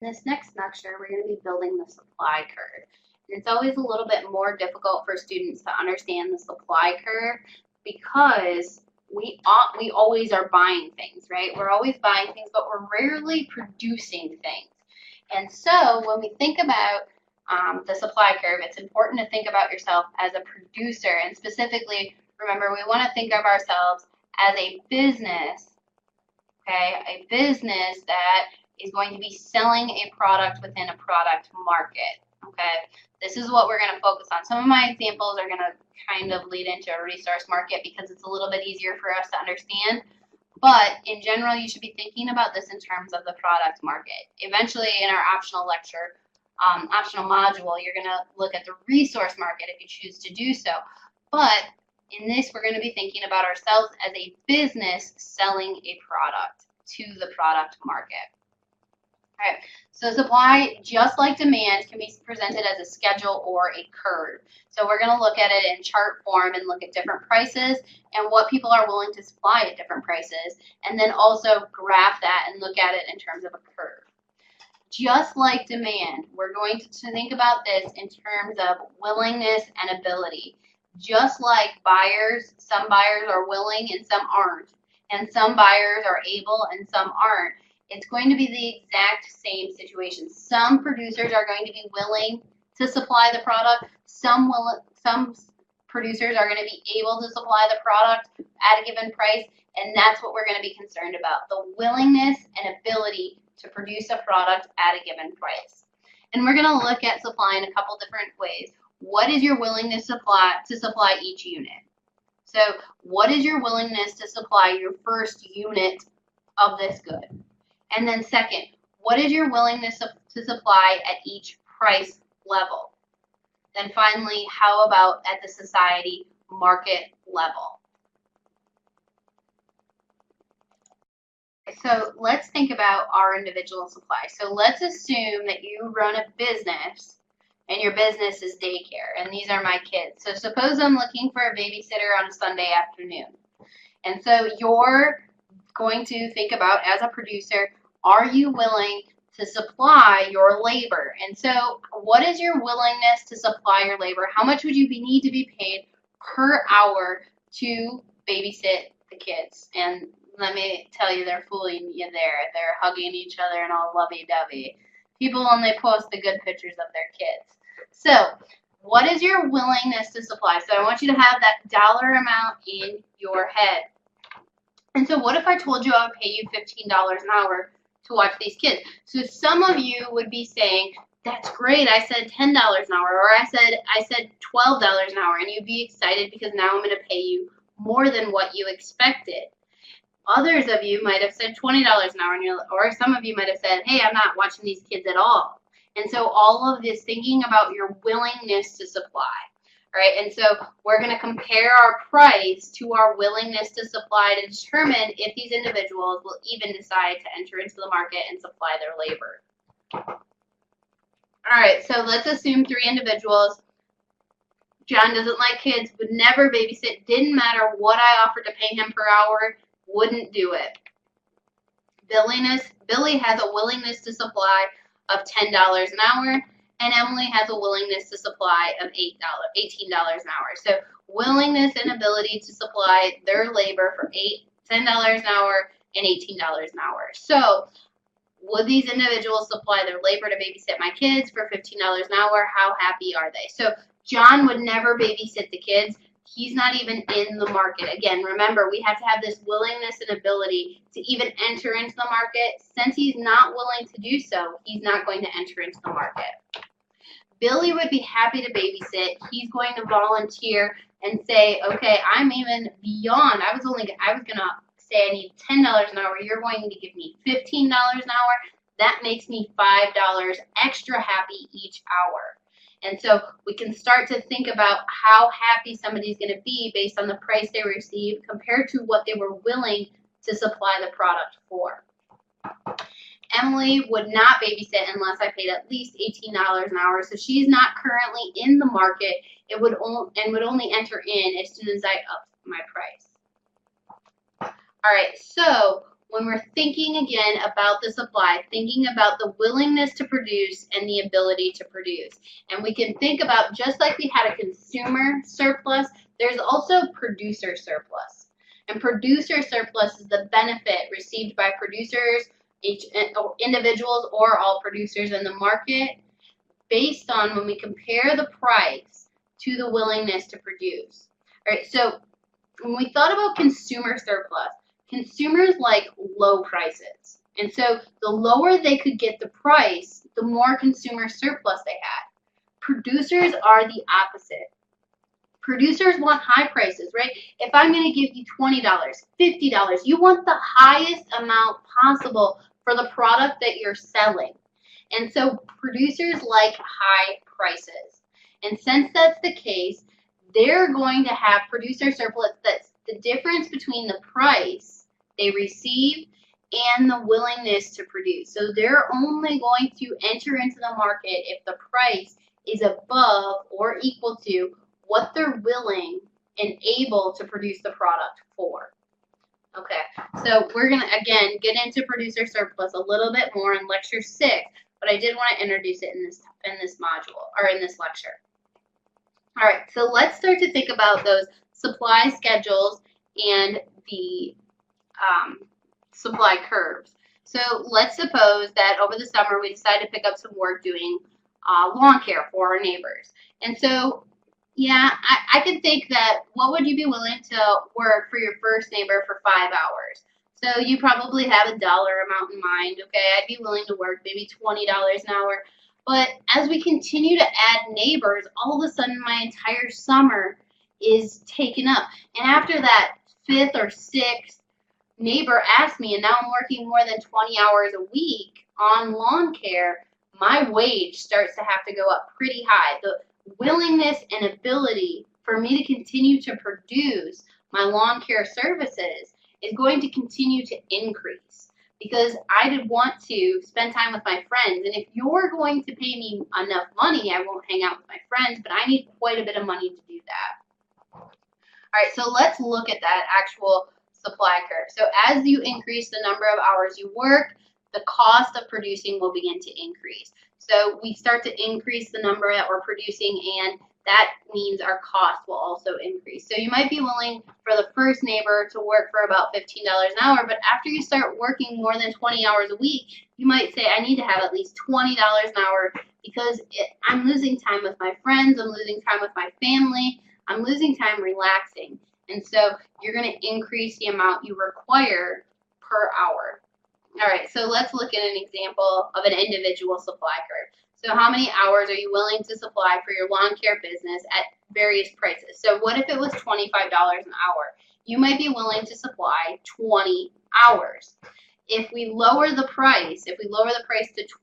In this next lecture, we're going to be building the supply curve. And it's always a little bit more difficult for students to understand the supply curve because we always are buying things, right? We're always buying things, but we're rarely producing things. And so when we think about the supply curve, it's important to think about yourself as a producer. And specifically, remember, we want to think of ourselves as a business, okay? A business that is going to be selling a product within a product market, okay? This is what we're going to focus on. Some of my examples are going to kind of lead into a resource market because it's a little bit easier for us to understand. But in general, you should be thinking about this in terms of the product market. Eventually, in our optional lecture, optional module, you're going to look at the resource market if you choose to do so. But in this, we're going to be thinking about ourselves as a business selling a product to the product market. All right, so supply, just like demand, can be presented as a schedule or a curve. So we're going to look at it in chart form and look at different prices and what people are willing to supply at different prices, and then also graph that and look at it in terms of a curve. Just like demand, we're going to think about this in terms of willingness and ability. Just like buyers, some buyers are willing and some aren't, and some buyers are able and some aren't. It's going to be the exact same situation. Some producers are going to be willing to supply the product. Some producers are going to be able to supply the product at a given price, and that's what we're going to be concerned about, the willingness and ability to produce a product at a given price. And we're going to look at supply in a couple different ways. What is your willingness to supply each unit? So what is your willingness to supply your first unit of this good? And then second, what is your willingness to supply at each price level? Then finally, how about at the society market level? So let's think about our individual supply. So let's assume that you run a business and your business is daycare, and these are my kids. So suppose I'm looking for a babysitter on a Sunday afternoon. And so you're going to think about, as a producer, are you willing to supply your labor? And so what is your willingness to supply your labor? How much would you need to be paid per hour to babysit the kids? And let me tell you, they're fooling you there. They're hugging each other and all lovey-dovey. People only post the good pictures of their kids. So what is your willingness to supply? So I want you to have that dollar amount in your head. And so what if I told you I would pay you $15 an hour to watch these kids? So some of you would be saying, that's great, I said $10 an hour, or I said $12 an hour, and you'd be excited because now I'm going to pay you more than what you expected. Others of you might have said $20 an hour, or some of you might have said, hey, I'm not watching these kids at all. And so all of this thinking about your willingness to supply. Right, and so we're going to compare our price to our willingness to supply to determine if these individuals will even decide to enter into the market and supply their labor. All right, so let's assume 3 individuals. John doesn't like kids, would never babysit, didn't matter what I offered to pay him per hour, wouldn't do it. Billy has a willingness to supply of $10 an hour. And Emily has a willingness to supply of $18 an hour. So willingness and ability to supply their labor for $10 an hour and $18 an hour. So would these individuals supply their labor to babysit my kids for $15 an hour? How happy are they? So John would never babysit the kids. He's not even in the market. Again, remember, we have to have this willingness and ability to even enter into the market. Since he's not willing to do so, he's not going to enter into the market. Billy would be happy to babysit. He's going to volunteer and say, okay, I'm even beyond. I was going to say I need $10 an hour. You're going to give me $15 an hour. That makes me $5 extra happy each hour. And so we can start to think about how happy somebody's going to be based on the price they receive compared to what they were willing to supply the product for. Emily would not babysit unless I paid at least $18 an hour, so she's not currently in the market. It would only enter in as soon as I upped my price. All right, so when we're thinking again about the supply, thinking about the willingness to produce and the ability to produce. And we can think about, just like we had a consumer surplus, there's also producer surplus. And producer surplus is the benefit received by producers, individuals, or all producers in the market based on when we compare the price to the willingness to produce. All right, so when we thought about consumer surplus, consumers like low prices. And so the lower they could get the price, the more consumer surplus they had. Producers are the opposite. Producers want high prices, right? If I'm going to give you $20, $50, you want the highest amount possible for the product that you're selling. And so producers like high prices. And since that's the case, they're going to have producer surplus. That's the difference between the price they receive and the willingness to produce. So they're only going to enter into the market if the price is above or equal to what they're willing and able to produce the product for. Okay, so we're going to, again, get into producer surplus a little bit more in lecture 6, but I did want to introduce it in this module, or in this lecture. All right, so let's start to think about those supply schedules and the supply curves. So let's suppose that over the summer we decide to pick up some work doing lawn care for our neighbors. And so, yeah, I could think that what would you be willing to work for your first neighbor for 5 hours? So you probably have a dollar amount in mind, okay? I'd be willing to work maybe $20 an hour. But as we continue to add neighbors, all of a sudden my entire summer is taken up. And after that 5th or 6th neighbor asked me, and now I'm working more than 20 hours a week on lawn care, my wage starts to have to go up pretty high. The willingness and ability for me to continue to produce my lawn care services is going to continue to increase because I did want to spend time with my friends. And if you're going to pay me enough money, I won't hang out with my friends, but I need quite a bit of money to do that. All right, so let's look at that actual supply curve. So as you increase the number of hours you work, the cost of producing will begin to increase. So we start to increase the number that we're producing, and that means our cost will also increase. So you might be willing for the first neighbor to work for about $15 an hour, but after you start working more than 20 hours a week, you might say, I need to have at least $20 an hour because I'm losing time with my friends, I'm losing time with my family, I'm losing time relaxing. And so you're going to increase the amount you require per hour. All right, so let's look at an example of an individual supply curve. So how many hours are you willing to supply for your lawn care business at various prices? So what if it was $25 an hour? You might be willing to supply 20 hours. If we lower the price, to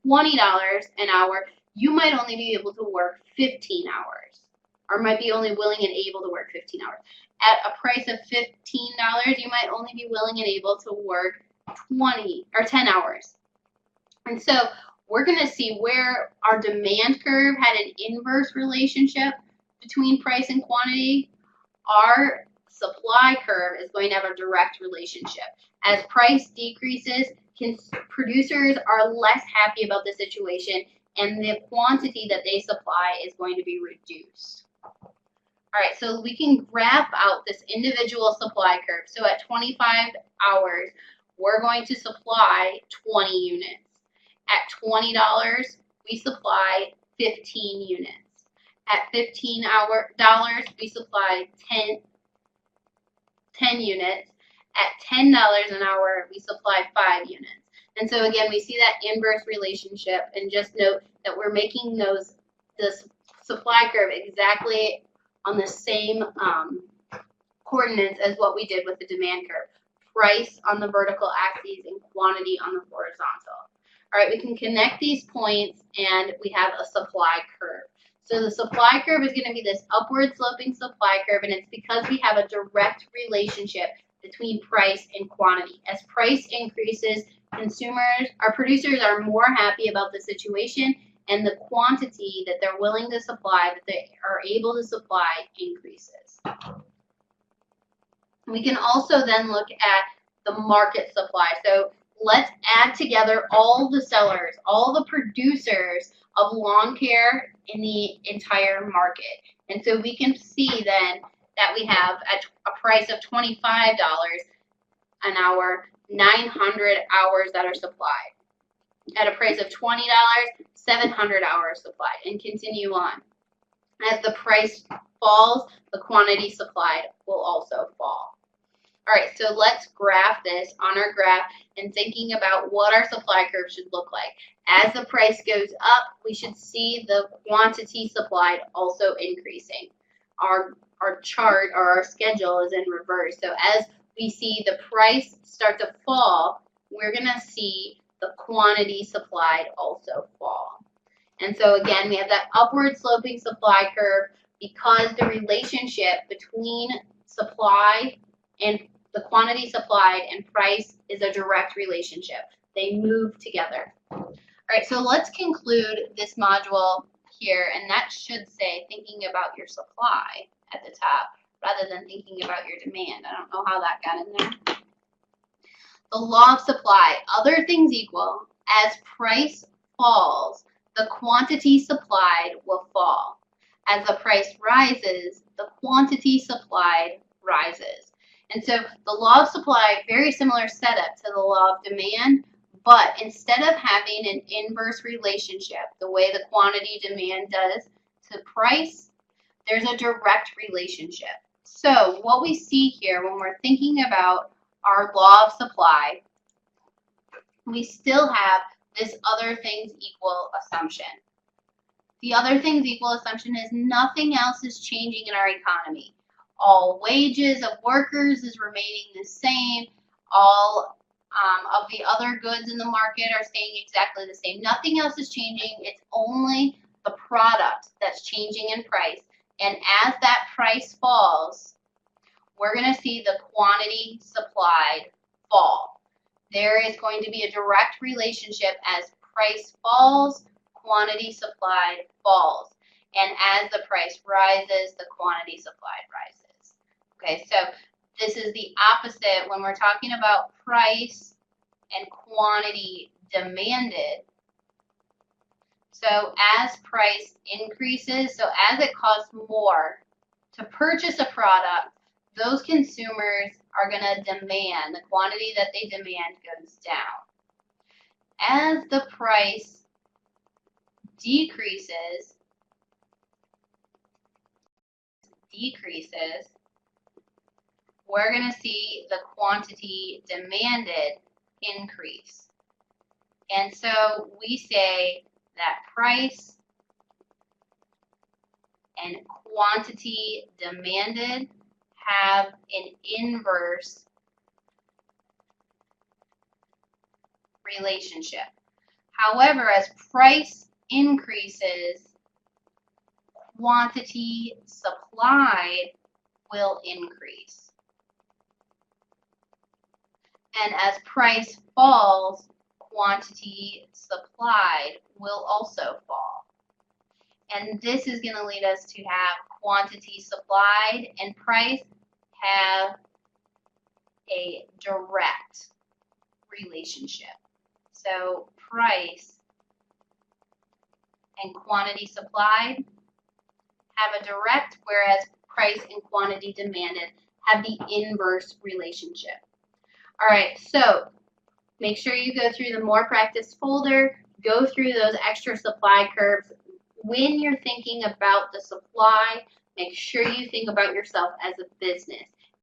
$20 an hour, you might only be able to work 15 hours, or might be only willing and able to work 15 hours. At a price of $15, you might only be willing and able to work 10 hours. And so we're going to see where our demand curve had an inverse relationship between price and quantity. Our supply curve is going to have a direct relationship. As price decreases, producers are less happy about the situation, and the quantity that they supply is going to be reduced. All right, so we can graph out this individual supply curve. So at 25 hours, we're going to supply 20 units. At $20, we supply 15 units. At $15, we supply 10 units. At $10 an hour, we supply 5 units. And so again, we see that inverse relationship, and just note that we're making this supply curve exactly on the same coordinates as what we did with the demand curve. Price on the vertical axis and quantity on the horizontal. All right, we can connect these points and we have a supply curve. So the supply curve is going to be this upward sloping supply curve, and it's because we have a direct relationship between price and quantity. As price increases, producers are more happy about the situation, and the quantity that they're willing to supply, that they are able to supply, increases. We can also then look at the market supply. So let's add together all the sellers, all the producers of lawn care in the entire market. And so we can see then that we have at a price of $25 an hour, 900 hours that are supplied. At a price of $20, 700 hours supplied, and continue on. As the price falls, the quantity supplied will also fall. All right, so let's graph this on our graph and thinking about what our supply curve should look like. As the price goes up, we should see the quantity supplied also increasing. Our chart or our schedule is in reverse. So as we see the price start to fall, we're going to see the quantity supplied also fall. And so again, we have that upward sloping supply curve because the relationship between supply and the quantity supplied and price is a direct relationship. They move together. All right, so let's conclude this module here, and that should say thinking about your supply at the top rather than thinking about your demand. I don't know how that got in there. The law of supply, other things equal, as price falls, the quantity supplied will fall. As the price rises, the quantity supplied rises. And so the law of supply, very similar setup to the law of demand, but instead of having an inverse relationship, the way the quantity demand does to price, there's a direct relationship. So what we see here when we're thinking about our law of supply, we still have this other things equal assumption. The other things equal assumption is nothing else is changing in our economy. All wages of workers is remaining the same. All of the other goods in the market are staying exactly the same. Nothing else is changing. It's only the product that's changing in price. And as that price falls, we're going to see the quantity supplied fall. There is going to be a direct relationship as price falls, quantity supplied falls. And as the price rises, the quantity supplied rises. Okay, so this is the opposite when we're talking about price and quantity demanded. So as price increases, so as it costs more to purchase a product, those consumers are going to demand, the quantity that they demand goes down. As the price decreases, we're going to see the quantity demanded increase. And so we say that price and quantity demanded have an inverse relationship. However, as price increases, quantity supplied will increase. And as price falls, quantity supplied will also fall. And this is going to lead us to have quantity supplied and price have a direct relationship. So price and quantity supplied have a direct, whereas price and quantity demanded have the inverse relationship. All right, so make sure you go through the more practice folder, go through those extra supply curves. When you're thinking about the supply, make sure you think about yourself as a business.